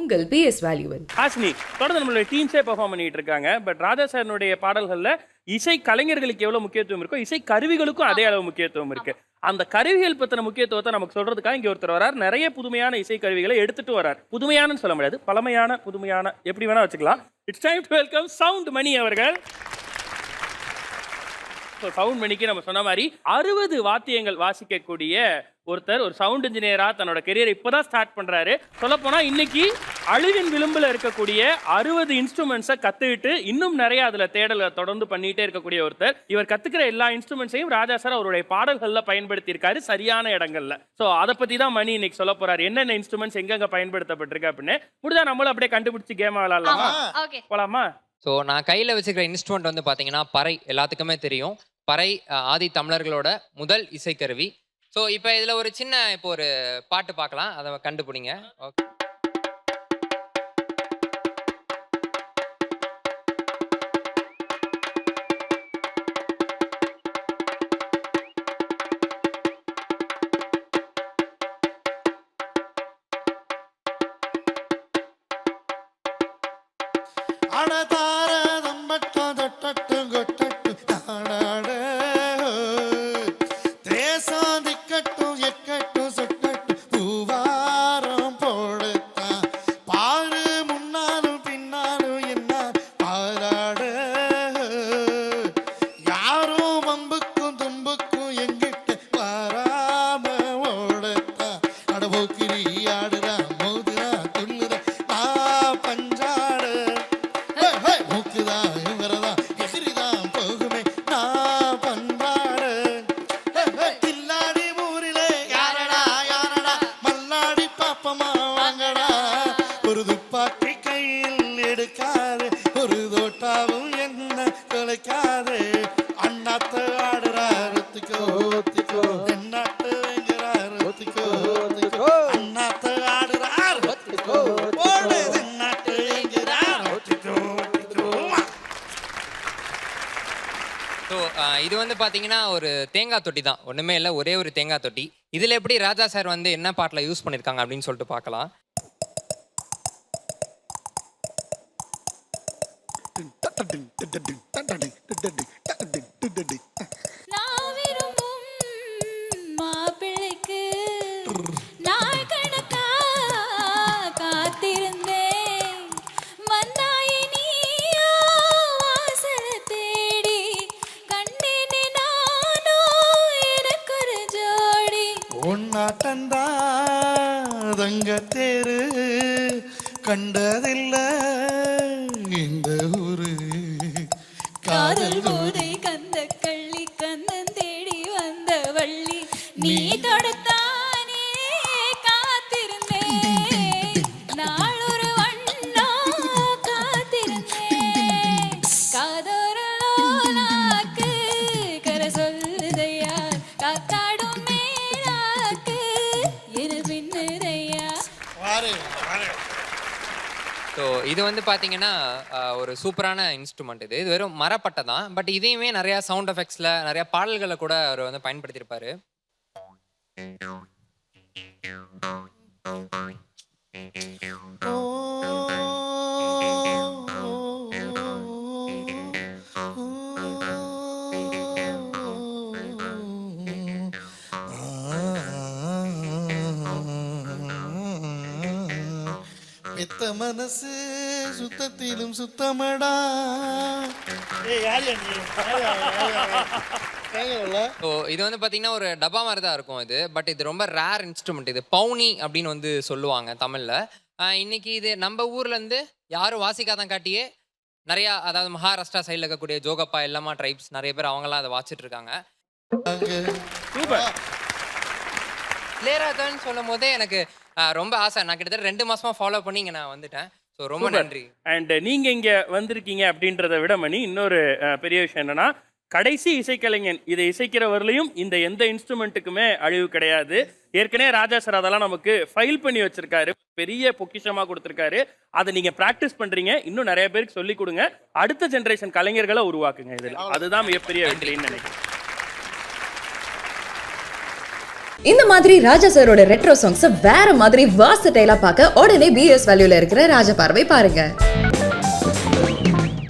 உங்கள் பிஎஸ் வேல்யூவல். ஹாசினி தொடர்ந்து நம்மளுடைய டீம்ஸே பெர்ஃபார்ம் பண்ணிட்டு இருக்காங்க. பட் ராஜா சாரனுடைய பாடல்கள்ல இசை கலைஞர்களுக்கு எவ்வளவு முக்கியத்துவம் இருக்கோ இசை கருவிகளுக்கும் அதே அளவு முக்கியத்துவம் இருக்கு. அந்த கருவிகள் பத்தின முக்கியத்துவத்தை நமக்கு சொல்றதுக்காக இங்க ஒருத்தர் வரார். நிறைய புதுமையான இசை கருவிகளை எடுத்துட்டு வரார். புதுமையானு சொல்ல முடியாது, பழமையான புதுமையான எப்படி வேணா வச்சுக்கலாம். It's time to welcome sound Mani அவர்கள். சவுண்ட் மணிக்கு நம்ம சொன்ன மாதிரி 60 வாத்தியங்கள் வாசிக்கக்கூடிய ஒருத்தர், ஒரு சவுண்ட் இன்ஜினியரா தன்னோட கெரியரை இப்பதான் ஸ்டார்ட் பண்றாரு. சொல்ல போனா இன்னைக்கு அழிவின் விளிம்புல இருக்கக்கூடிய 60 இன்ஸ்ட்ருமெண்ட்ஸை கத்துக்கிட்டு இன்னும் நிறைய அதுல தேடலை தொடர்ந்து பண்ணிட்டே இருக்கக்கூடிய ஒருத்தர். இவர் கத்துக்கிற எல்லா இன்ஸ்ட்ருமெண்ட்ஸையும் ராஜா சார் அவருடைய பாடல்கள்ல பயன்படுத்தி இருக்காரு சரியான இடங்கள்ல. சோ அதை பத்தி தான் மணி இன்னைக்கு சொல்ல போறாரு. என்னென்ன இன்ஸ்ட்ருமெண்ட்ஸ் எங்கெங்க பயன்படுத்தப்பட்டிருக்கு அப்படின்னு. முடிஞ்சா நம்மளும் அப்படியே கண்டுபிடிச்சு கேம் விளையாடலாமா? போலாமா? ஸோ நான் கையில் வச்சுக்கிற இன்ஸ்ட்ருமெண்ட் வந்து பார்த்தீங்கன்னா பறை. எல்லாத்துக்குமே தெரியும், பறை ஆதி தமிழர்களோட முதல் இசைக்கருவி. ஸோ இப்போ இதில் ஒரு சின்ன ஒரு பாட்டு பார்க்கலாம், அதை கண்டுபிடிங்க. ஓகே. இது வந்து பார்த்தீங்கன்னா ஒரு தேங்காய் தொட்டி தான், ஒன்றுமே இல்லை, ஒரே ஒரு தேங்காய் தொட்டி. இதில் எப்படி ராஜா சார் வந்து என்ன பாட்டில் யூஸ் பண்ணியிருக்காங்க அப்படின்னு சொல்லிட்டு பார்க்கலாம். தங்க தேரு கண்டதில்ல இந்த ஊரு, காதல் போதை கந்த கள்ளி கந்தன் தேடி வந்த வள்ளி, நீ தொடுத்தானே காத்திருந்தேன், நாளொரு வண்ணா காத்திருந்தேன், காதோரலோனாக்கு கரை சொல்லுதையா, காத்தாடும் மேலாக்கு இரு பின்னுதையா. ஸோ இது வந்து பார்த்தீங்கன்னா ஒரு சூப்பரான இன்ஸ்ட்ருமெண்ட். இது வெறும் மரப்பட்டை தான், பட் இதையுமே நிறையா சவுண்ட் எஃபெக்ட்ஸில் நிறையா பாடல்களை கூட அவர் வந்து பயன்படுத்தியிருப்பார். பெத்த மனசு சுத்தத்திலும் சுத்தமடா. இது வந்து பார்த்தீங்கன்னா ஒரு டப்பா மாதிரி தான் இருக்கும் இது, பட் இது ரொம்ப ரேர் இன்ஸ்ட்ருமெண்ட். இது பவுனி அப்படின்னு வந்து சொல்லுவாங்க தமிழில். இன்னைக்கு இது நம்ம ஊர்லேருந்து யாரும் வாசிக்காதான் காட்டியே நிறையா, அதாவது மகாராஷ்டிரா சைடில் இருக்கக்கூடிய ஜோகப்பா எல்லாமா ட்ரைப்ஸ் நிறைய பேர் அவங்களாம் அதை வாசிச்சுட்டு இருக்காங்க. இளையராஜான்னு சொல்லும் போதே எனக்கு ரொம்ப ஆசை. நான் கிட்டத்தட்ட 2 மாசமா ஃபாலோ பண்ணி இங்கே நான் வந்துட்டேன். ஸோ ரொம்ப நன்றி. அண்ட் நீங்கள் இங்கே வந்திருக்கீங்க அப்படின்றத விட மணி இன்னொரு பெரிய விஷயம் என்னன்னா, கடைசி இசைக்கலைஞன் இதை இசைக்கிறவர்களையும் இந்த எந்த இன்ஸ்ட்ருமெண்ட்டுக்குமே அழிவு கிடையாது. ஏற்கனவே ராஜா சார் அதெல்லாம் நமக்கு ஃபைல் பண்ணி வச்சிருக்காரு, பெரிய பொக்கிஷமா கொடுத்துருக்காரு. அதை நீங்க பிராக்டிஸ் பண்றீங்க, இன்னும் நிறைய பேருக்கு சொல்லி கொடுங்க, அடுத்த ஜெனரேஷன் கலைஞர்களை உருவாக்குங்க. இதில் அதுதான் மிகப்பெரிய வெற்றின்னு நினைக்கிறேன். இந்த மாதிரி ராஜா சாரோட ரெட்ரோ சாங்ஸ் வேற மாதிரி வார்சடைலா பார்க்க உடனே பிஎஸ் வேல்யூல இருக்கிற ராஜா பார்வை பாருங்க.